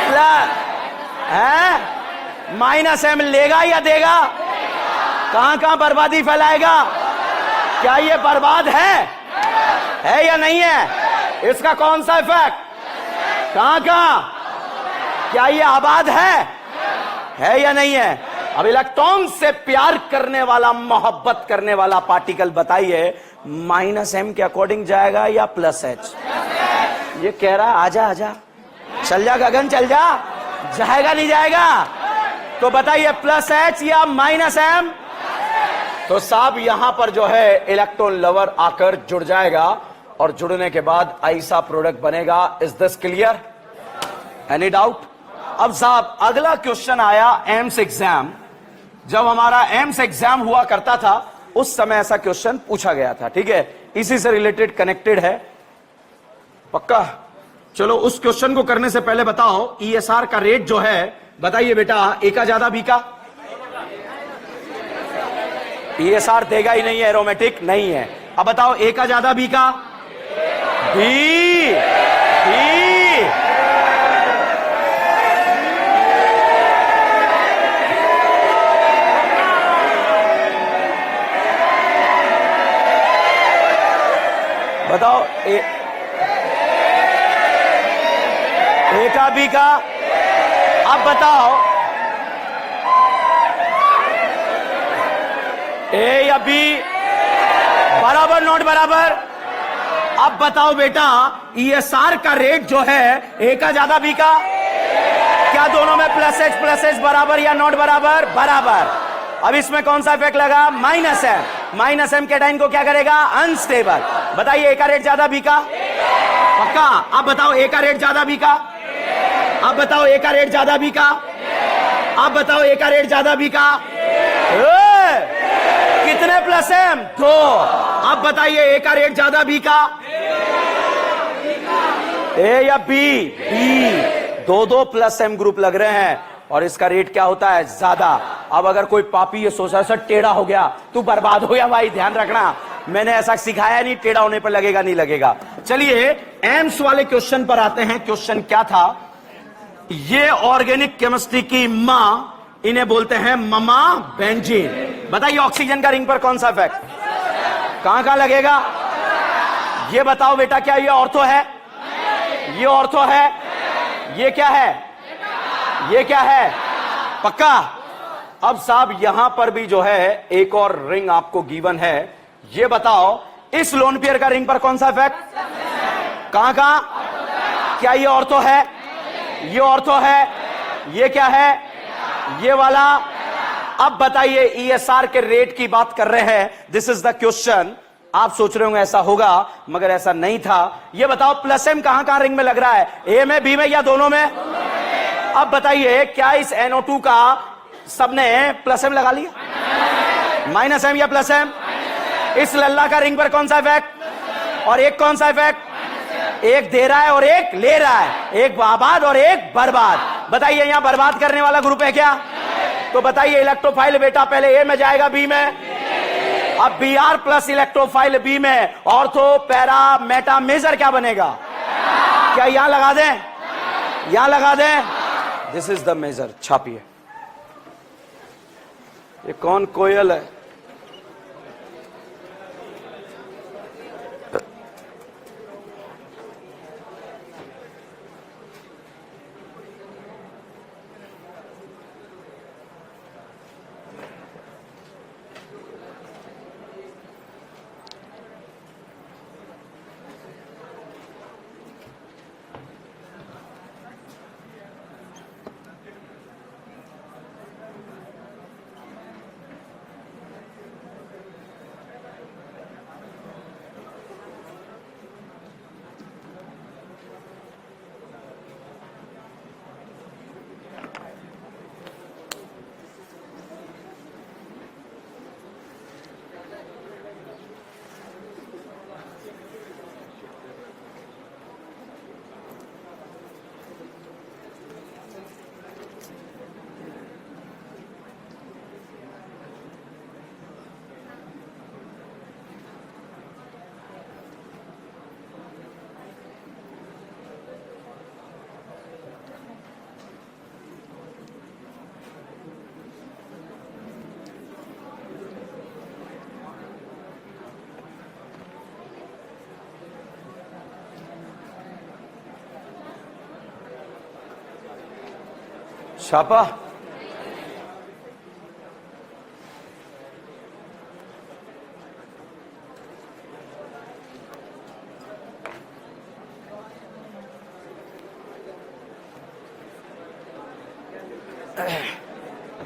प्लस है, माइनस एम लेगा या देगा? कहां कहां बर्बादी फैलाएगा? क्या ये बर्बाद है या नहीं है? इसका कौन सा इफेक्ट? कहां कहां? क्या ये आबाद है या नहीं है? अब इलेक्ट्रॉन से प्यार करने वाला, मोहब्बत करने वाला पार्टिकल बताइए माइनस एम के अकॉर्डिंग जाएगा या प्लस एच? ये कह रहा आजा आजा, चल जा गगन चल जा, जाएगा नहीं जाएगा? तो बताइए प्लस एच या माइनस एम? तो साहब यहां पर जो है इलेक्ट्रॉन लवर आकर जुड़ जाएगा और जुड़ने के बाद ऐसा प्रोडक्ट बनेगा। Is this clear? Any doubt? अब साहब अगला क्वेश्चन आया एम्स एग्जाम। जब हमारा एम्स एग्जाम हुआ करता था उस समय ऐसा क्वेश्चन पूछा गया था, ठीक है? इसी से रिलेटेड कनेक्टेड है पक्का। चलो उस क्वेश्चन को करने से पहले बताओ ईएसआर का रेट जो है, बताइए बेटा ए का ज्यादा बी का? ईएसआर देगा ही नहीं है, एरोमेटिक नहीं है। अब बताओ ए का ज्यादा बी का? B B. बताओ ए का बी का? अब बताओ ए या बी, बराबर नॉट बराबर? अब बताओ बेटा ईएसआर का रेट जो है ए का ज्यादा बी का? क्या दोनों में प्लस एच बराबर या नॉट बराबर? बराबर। अब इसमें कौन सा इफेक्ट लगा? Minus M. माइनस एम कैटाइन को क्या करेगा? अनस्टेबल। बताइए ए का रेट ज्यादा बी का? पक्का। अब बताओ ए का रेट ज्यादा बी का? अब बताओ ए का रेट ज्यादा बी का? अब बताओ ए का रेट ज्यादा बी का? कितने प्लस एम? 2। अब बताइए ए का रेट ज्यादा बी का? ए या बी? बी। दो प्लस एम ग्रुप लग रहे हैं और इसका रेट क्या होता है? ज्यादा। अब अगर कोई पापी ये सोचा सर टेढ़ा हो गया तू बर्बाद हो गया, भाई ध्यान रखना मैंने ऐसा सिखाया नहीं, टेढ़ा होने पर लगेगा नहीं लगेगा। चलिए एम्स वाले क्वेश्चन पर आते हैं। क्वेश्चन क्या था? ये ऑर्गेनिक केमिस्ट्री की मां, इन्हें बोलते हैं ममा बेंजीन। बताइए ऑक्सीजन का रिंग पर कौन सा इफेक्ट कहां कहां लगेगा? ये बताओ बेटा, क्या ये ऑर्थो है? ये ऑर्थो है? ये क्या है? ये क्या है? पक्का। अब साहब यहां पर भी जो है एक और रिंग आपको गिवन है। ये बताओ इस लोन पेयर का रिंग पर कौन सा इफेक्ट कहां कहां? क्या ये ऑर्थो है? ये ऑर्थो है? ये क्या है? ये वाला। अब बताइए ईएसआर के रेट की बात कर रहे हैं, दिस इज द क्वेश्चन। आप सोच रहे होंगे ऐसा होगा, मगर ऐसा नहीं था। ये बताओ प्लस एम कहां कहां रिंग में लग रहा है? ए में, बी में या दोनों में? अब बताइए क्या इस NO2 का सबने प्लस एम लगा लिया? माइनस एम या प्लस एम? इस लल्ला का रिंग पर कौन सा इफेक्ट और एक कौन सा इफेक्ट? एक दे रहा है और एक ले रहा है, एक आबाद और एक बर्बाद। बताइए यहां बर्बाद करने वाला ग्रुप है क्या? तो बताइए इलेक्ट्रोफाइल बेटा पहले ए में जाएगा बी में? अब Br प्लस इलेक्ट्रोफाइल बी में ऑर्थो पैरा मेटा मेजर क्या बनेगा? क्या यहां लगा दें? यहां लगा दें? This is the major. छापिए। ये कौन कोयल है? छापा?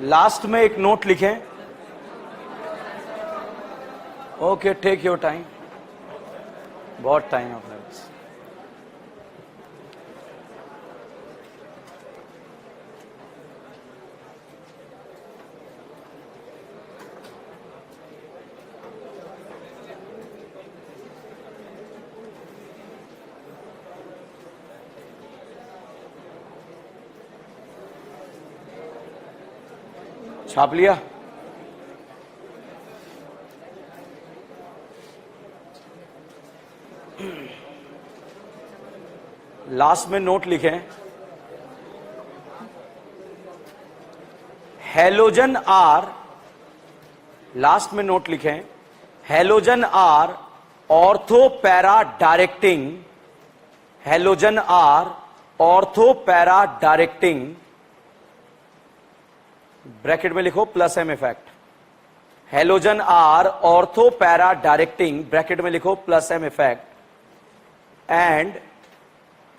लास्ट में एक नोट लिखें. Okay, take your time. बहुत टाइम है अपने पास. छाप लिया? लास्ट में नोट लिखें. हैलोजन आर, लास्ट में नोट लिखें, halogen are ortho para directing, halogen are ortho para directing, bracket में लिखो plus M effect. Halogen are ortho para directing, bracket में लिखो plus M effect, and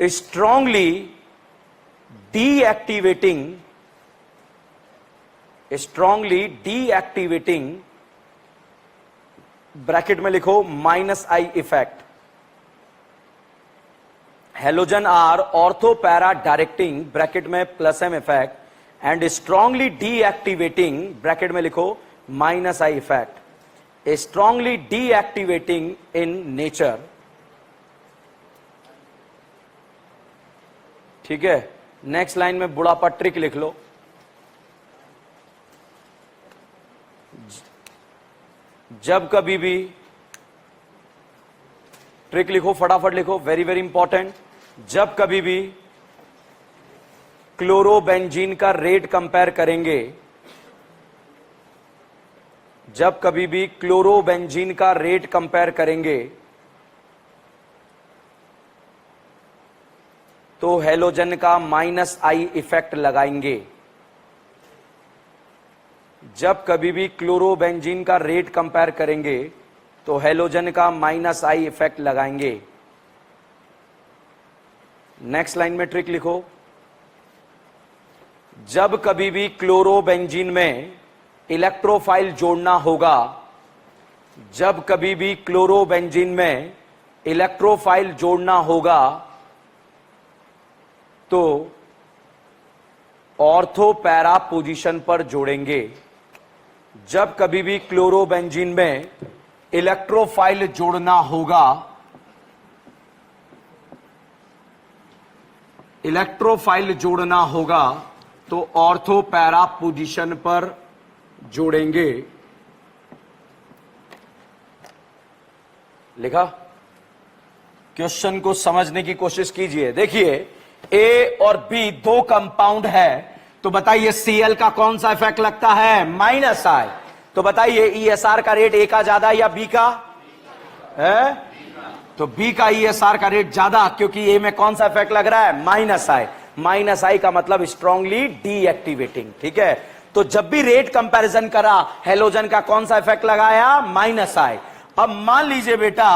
strongly deactivating, strongly deactivating, bracket में लिखो minus I effect. Halogen are ortho para directing, bracket में plus M effect, and strongly deactivating, bracket में लिखो minus I effect. Strongly deactivating in nature. ठीक है. Next line में बुढ़ापा trick लिख लो. जब कभी भी, ट्रिक लिखो, फटाफट लिखो, वेरी वेरी इंपॉर्टेंट. जब कभी भी क्लोरोबेंजीन का रेट कंपेयर करेंगे, जब कभी भी क्लोरोबेंजीन का रेट कंपेयर करेंगे तो हैलोजन का माइनस आई इफेक्ट लगाएंगे. जब कभी भी क्लोरोबेंजीन का रेट कंपेयर करेंगे तो हैलोजन का माइनस आई इफेक्ट लगाएंगे. नेक्स्ट लाइन में ट्रिक लिखो. जब कभी भी क्लोरोबेंजीन में इलेक्ट्रोफाइल जोड़ना होगा, जब कभी भी क्लोरोबेंजीन में इलेक्ट्रोफाइल जोड़ना होगा तो ऑर्थो पैरा पोजीशन पर जोड़ेंगे. जब कभी भी क्लोरोबेंजीन में इलेक्ट्रोफाइल जोड़ना होगा, इलेक्ट्रोफाइल जोड़ना होगा तो ऑर्थो पैरा पोजीशन पर जोड़ेंगे. लिखा? क्वेश्चन को समझने की कोशिश कीजिए. देखिए, ए और बी दो कंपाउंड है, तो बताइए Cl का कौन सा इफेक्ट लगता है? माइनस आई. तो बताइए ESR का रेट ए का ज्यादा या बी का है? तो बी का ESR का रेट ज्यादा, क्योंकि ए में कौन सा इफेक्ट लग रहा है? माइनस आई. माइनस आई का मतलब स्ट्रांगली डीएक्टिवेटिंग. ठीक है. तो जब भी रेट कंपैरिजन करा, हैलोजन का कौन सा इफेक्ट लगाया? माइनस आई. अब मान लीजिए बेटा,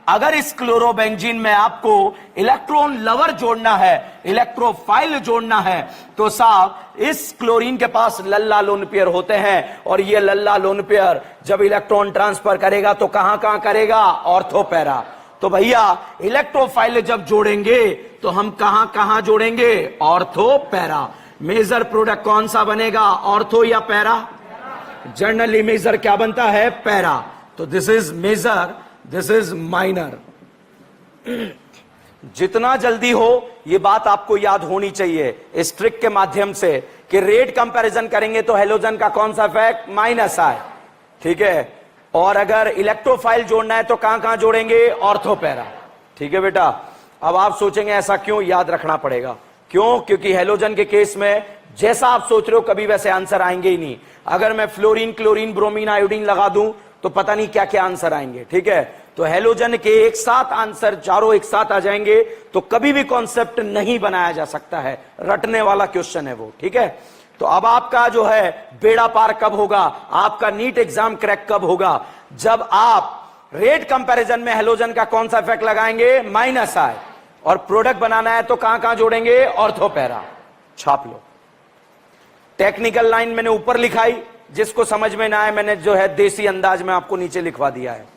अगर इस क्लोरोबेंजीन में आपको इलेक्ट्रॉन लवर जोड़ना है, इलेक्ट्रोफाइल जोड़ना है, तो साहब इस क्लोरीन के पास लल्ला लोन पेयर होते हैं, और ये लल्ला लोन पेयर जब इलेक्ट्रॉन ट्रांसफर करेगा तो कहां कहां करेगा? Ortho para. तो भैया इलेक्ट्रोफाइल जब जोड़ेंगे तो हम कहां कहां जोड़ेंगे? Ortho para. मेजर प्रोडक्ट कौन सा बनेगा? ऑर्थो या पैरा? जनरली मेजर क्या बनता है? पैरा. तो this is major, this is minor. जितना जल्दी हो यह बात आपको याद होनी चाहिए इस ट्रिक के माध्यम से कि रेट कंपैरिजन करेंगे तो हैलोजन का कौन सा इफेक्ट? माइनस आई. ठीक है. और अगर इलेक्ट्रोफाइल जोड़ना है तो कहां कहां जोड़ेंगे? Ortho para. ठीक है बेटा. अब आप सोचेंगे ऐसा क्यों? याद रखना पड़ेगा. क्यों? क्योंकि हैलोजन के केस में जैसा आप सोच रहे हो कभी वैसे आंसर आएंगे ही नहीं. अगर मैं फ्लोरीन, क्लोरीन, ब्रोमीन, आयोडीन लगा दूं तो पता नहीं क्या क्या आंसर आएंगे. ठीक है. तो हैलोजन के एक साथ आंसर चारों एक साथ आ जाएंगे तो कभी भी कॉन्सेप्ट नहीं बनाया जा सकता है. रटने वाला क्वेश्चन है वो. ठीक है. तो अब आपका जो है बेड़ा पार कब होगा, आपका नीट एग्जाम क्रैक कब होगा, जब आप रेट कंपैरिजन में हेलोजन का कौन सा इफेक्ट लगाएंगे, माइनस आई, और प्रोडक्ट बनाना है तो कहां कहां जोड़ेंगे, ऑर्थो पैरा। छाप लो। टेक्निकल लाइन मैंने ऊपर लिखाई, जिसको समझ में ना आए मैंने जो है देसी अंदाज में आपको नीचे लिखवा दिया है।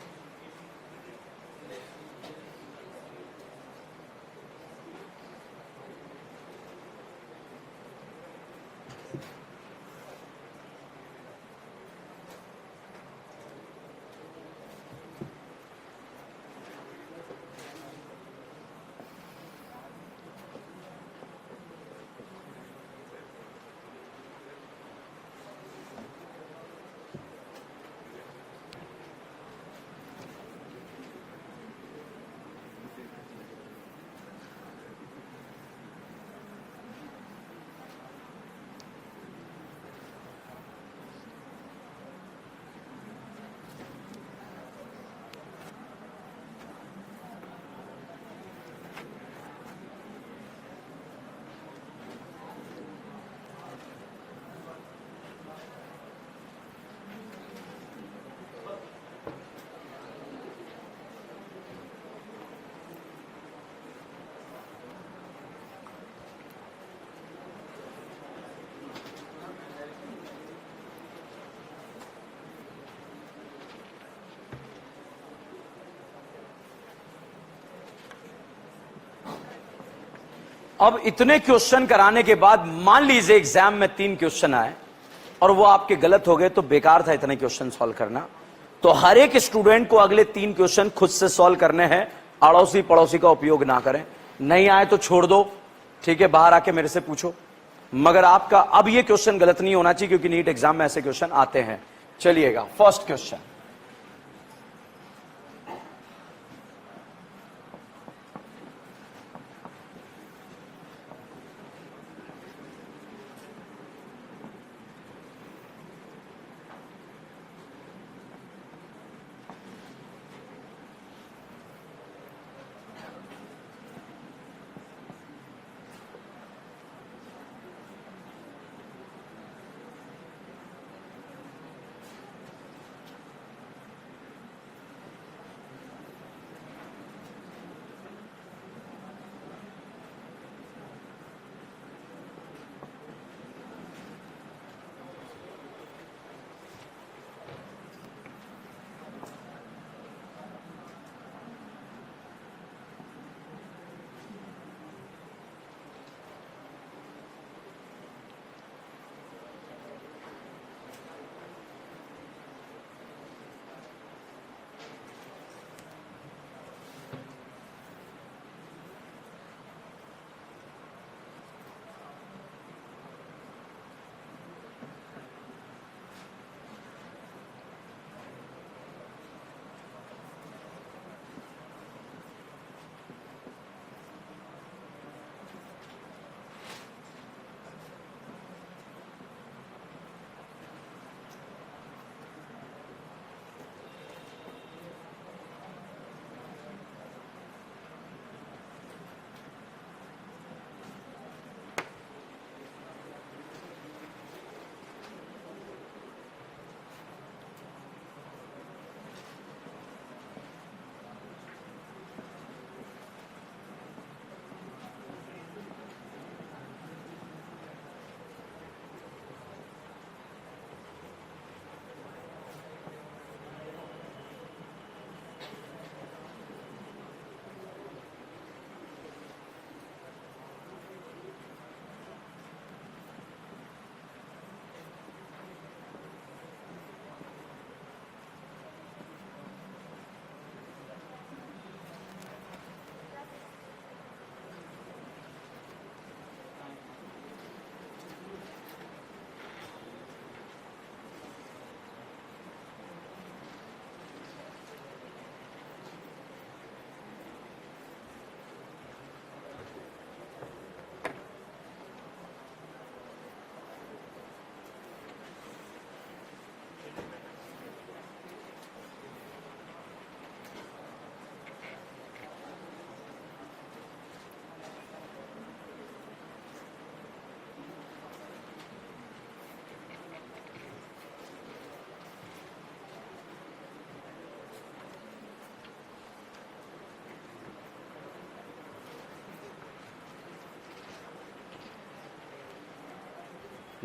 अब इतने क्वेश्चन कराने के बाद मान लीजिए एग्जाम में 3 क्वेश्चन आए और वो आपके गलत हो गए, तो बेकार था इतने क्वेश्चन सॉल्व करना। तो हर एक स्टूडेंट को अगले 3 क्वेश्चन खुद से सॉल्व करने हैं, अड़ोसी पड़ोसी का उपयोग ना करें। नहीं आए तो छोड़ दो, ठीक है, बाहर आके मेरे से पूछो, मगर आपका अब ये क्वेश्चन गलत नहीं होना चाहिए, क्योंकि नीट एग्जाम में ऐसे क्वेश्चन आते हैं। चलिएगा, फर्स्ट क्वेश्चन,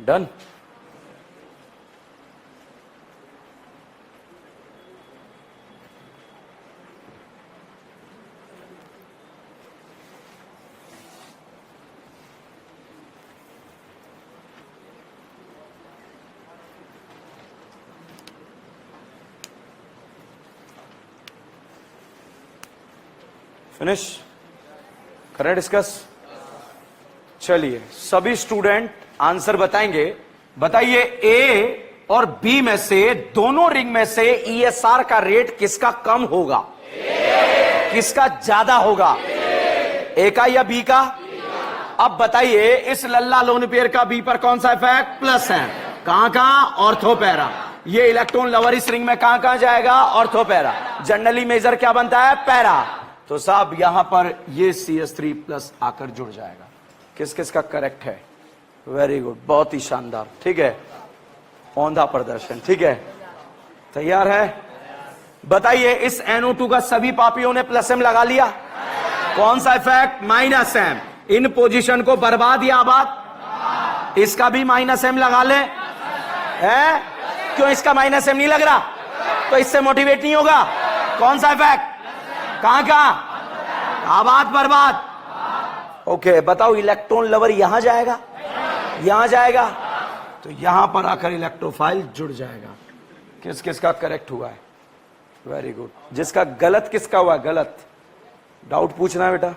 डन। फिनिश, करें डिस्कस। चलिए सभी स्टूडेंट आंसर बताएंगे। बताइए ए और बी में से दोनों रिंग में से ईएसआर का रेट किसका कम होगा, किसका ज्यादा होगा, ए का या बी का? अब बताइए इस लल्ला लोन पेयर का बी पर कौन सा इफेक्ट? प्लस है। कहां कहां? ऑर्थोपैरा। ये इलेक्ट्रॉन लवर इस रिंग में कहां कहां जाएगा? ऑर्थोपैरा। जनरली मेजर क्या बनता है? पैरा। तो साहब यहां पर ये CH3 प्लस आकर जुड़ जाएगा। किस किस का करेक्ट है? वेरी गुड, बहुत ही शानदार। ठीक है, औंधा प्रदर्शन। ठीक है, तैयार है? बताइए इस NO2 का सभी पापियों ने प्लस एम लगा लिया। कौन सा इफेक्ट? Minus M. इन पोजीशन को बर्बाद या आबाद? इसका भी माइनस एम लगा ले। है क्यों इसका माइनस एम नहीं लग रहा? तो इससे मोटिवेट नहीं होगा। कौन सा इफेक्ट? कहां कहां? आबाद बर्बाद। ओके, बताओ इलेक्ट्रॉन लवर यहां जाएगा, यहां जाएगा, तो यहां पर आकर इलेक्ट्रोफाइल जुड़ जाएगा। किस किस का करेक्ट हुआ है? Very good. जिसका गलत किसका हुआ? गलत। डाउट पूछना है बेटा?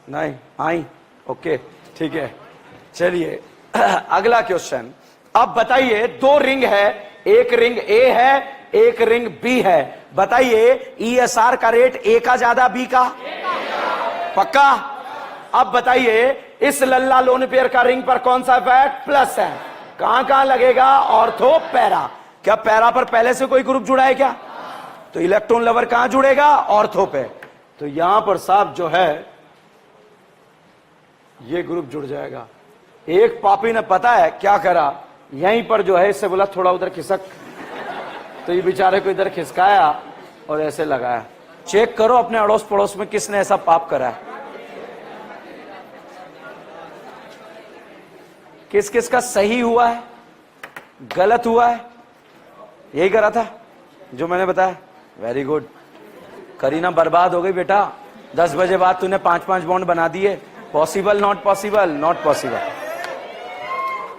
नहीं आई? ओके ठीक है। चलिए अगला क्वेश्चन। अब बताइए दो रिंग है, एक रिंग ए है, एक रिंग बी है। बताइए ईएसआर का रेट ए का ज्यादा, बी का? पक्का? अब बताइए इस लल्ला लोन पेयर का रिंग पर कौन सा इफेक्ट? प्लस है। कहां कहां लगेगा? Ortho para. क्या पैरा पर पहले से कोई ग्रुप जुड़ा है क्या? तो इलेक्ट्रॉन लवर कहां जुड़ेगा? ऑर्थो पे। तो यहां पर साहब जो है ये ग्रुप जुड़ जाएगा। एक पापी ने पता है क्या करा, यहीं पर जो है इससे बोला थोड़ा उधर खिसक, तो ये बेचारे को इधर खिसकाया और ऐसे लगाया। चेक करो अपने अड़ोस पड़ोस में किसने ऐसा पाप करा है। किस किस का सही हुआ है, गलत हुआ है? यही करा था जो मैंने बताया। Very good. करीना बर्बाद हो गई बेटा। 10 बजे बाद तूने 5-5 बॉन्ड बना दिए। Possible? Not possible? Not possible.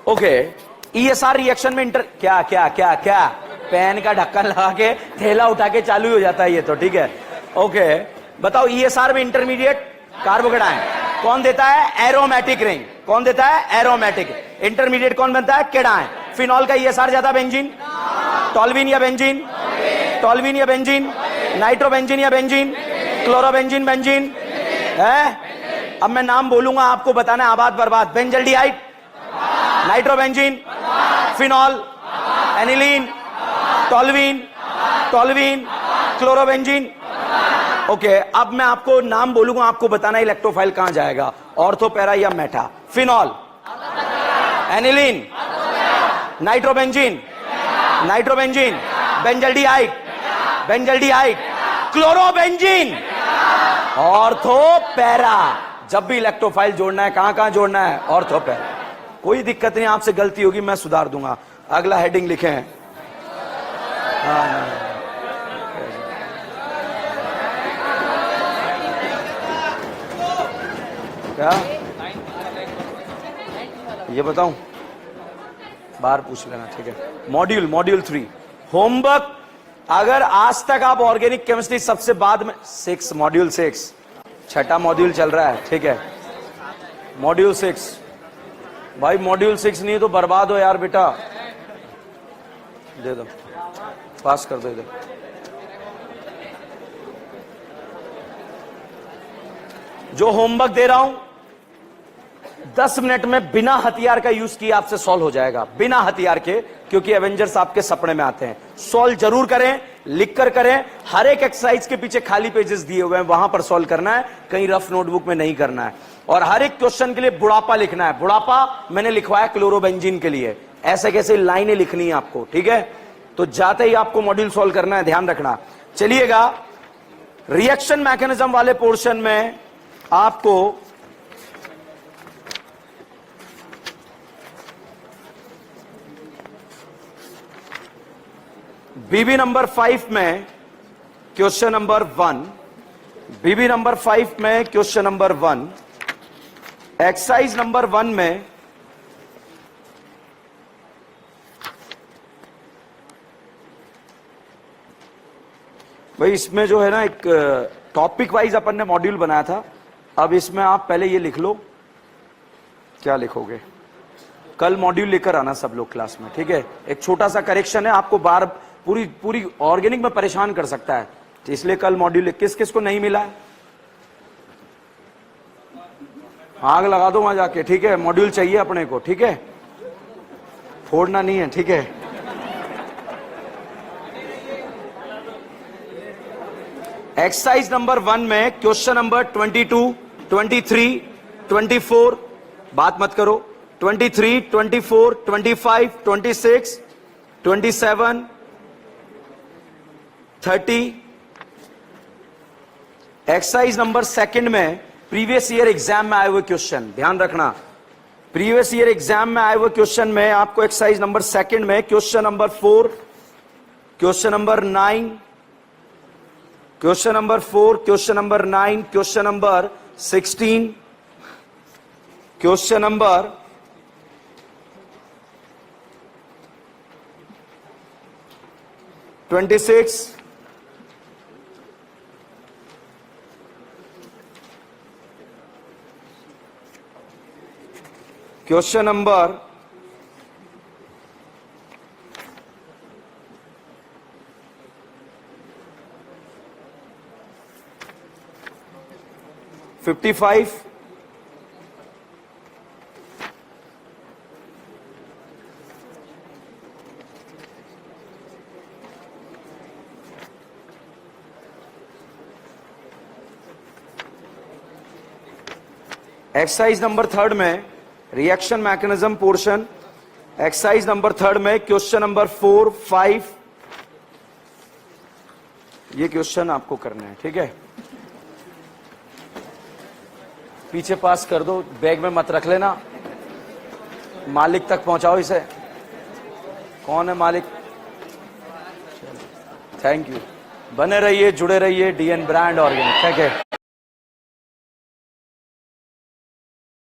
Okay, ESR reaction में इंटर क्या क्या क्या क्या पेन का ढक्कन लगा के थैला उठा के चालू हो जाता है ये तो। ठीक है, ओके। बताओ ईएसआर में इंटरमीडिएट कार्बोकेटायन कौन देता है? Aromatic ring. कौन देता है? एरोमेटिक। इंटरमीडिएट कौन बनता है? केटायन। फिनॉल का ईएसआर ज्यादा? बेंजीन, टॉल्विन या बेंजीन? टॉल्विन या बेंजीन? नाइट्रोबेंजीन या बेंजीन? क्लोरोबेंजीन, बेंजीन है? अब मैं नाम बोलूंगा आपको बताना है आबाद बर्बाद। Benzaldehyde, nitrobenzene, phenol, aniline, toluene, toluene, chlorobenzene. Okay, अब मैं आपको नाम बोलूंगा, आपको बताना इलेक्ट्रोफाइल कहां जाएगा, ऑर्थोपैरा या Meta. Phenol, aniline, nitrobenzene, nitrobenzene, benzaldehyde, benzaldehyde, chlorobenzene, ortho para. जब भी इलेक्ट्रोफाइल जोड़ना है कहां कहां जोड़ना है? ऑर्थोपैरा। कोई दिक्कत नहीं, आपसे गलती होगी मैं सुधार दूंगा। अगला हेडिंग लिखे हैं। क्या ये बताऊं? बाहर पूछ लेना। ठीक है, मॉड्यूल 3 होमवर्क। अगर आज तक आप ऑर्गेनिक केमिस्ट्री सबसे बाद में मॉड्यूल 6 छठा मॉड्यूल चल रहा है। ठीक है, मॉड्यूल 6 भाई, मॉड्यूल 6 नहीं तो बर्बाद हो यार बेटा। दे दो, पास कर दो इधर। जो होमवर्क दे रहा हूं 10 मिनट में बिना हथियार का यूज किए आपसे सॉल्व हो जाएगा, बिना हथियार के, क्योंकि एवेंजर्स आपके सपने में आते हैं। सॉल्व जरूर करें, लिख कर करें। हर एक एक्सरसाइज के पीछे खाली पेजेस दिए हुए हैं, वहां पर सॉल्व करना है, कहीं रफ नोटबुक में नहीं करना है। और हर एक क्वेश्चन के लिए बुढ़ापा लिखना है। बुढ़ापा मैंने लिखवाया क्लोरोबेंजीन के लिए। ऐसे कैसे लाइनें लिखनी है आपको। ठीक है, तो जाते ही आपको मॉड्यूल सॉल्व करना है, ध्यान रखना। चलिएगा, रिएक्शन मैकेनिज्म वाले पोर्शन में आपको बीबी नंबर 5 में क्वेश्चन नंबर 1, बीबी नंबर 5 में क्वेश्चन नंबर 1, एक्सरसाइज नंबर 1 में भाई इसमें जो है ना एक टॉपिक वाइज अपन ने मॉड्यूल बनाया था। अब इसमें आप पहले ये लिख लो, क्या लिखोगे? कल मॉड्यूल लेकर आना सब लोग क्लास में, ठीक है? एक छोटा सा करेक्शन है, आपको बार पूरी ऑर्गेनिक में परेशान कर सकता है, तो इसलिए कल मॉड्यूल। किस किस को नहीं मिला है आग लगा दो वहां जाके, ठीक है? मॉड्यूल चाहिए अपने को, ठीक है? फोड़ना नहीं है, ठीक है? एक्सरसाइज नंबर 1 में क्वेश्चन नंबर 22, 23, 24, बात मत करो, 23, 24, 25, 26, 27, 30। एक्सरसाइज नंबर 2 में प्रीवियस ईयर एग्जाम में आए हुए क्वेश्चन, ध्यान रखना, प्रीवियस ईयर एग्जाम में आए हुए क्वेश्चन में आपको एक्सरसाइज नंबर 2 में question number 4, question number 9, question number 4, question number 9, question number 16, question number 26, question number 55, exercise number 3 में reaction mechanism portion, exercise number 3 में क्वेश्चन नंबर 4, 5, ये क्वेश्चन आपको करने हैं, ठीक है? पीछे पास कर दो, बैग में मत रख लेना, मालिक तक पहुंचाओ इसे। कौन है मालिक? Thank you. बने रहिए, जुड़े रहिए, डीएन ब्रांड ऑर्गेनिक, ठीक है?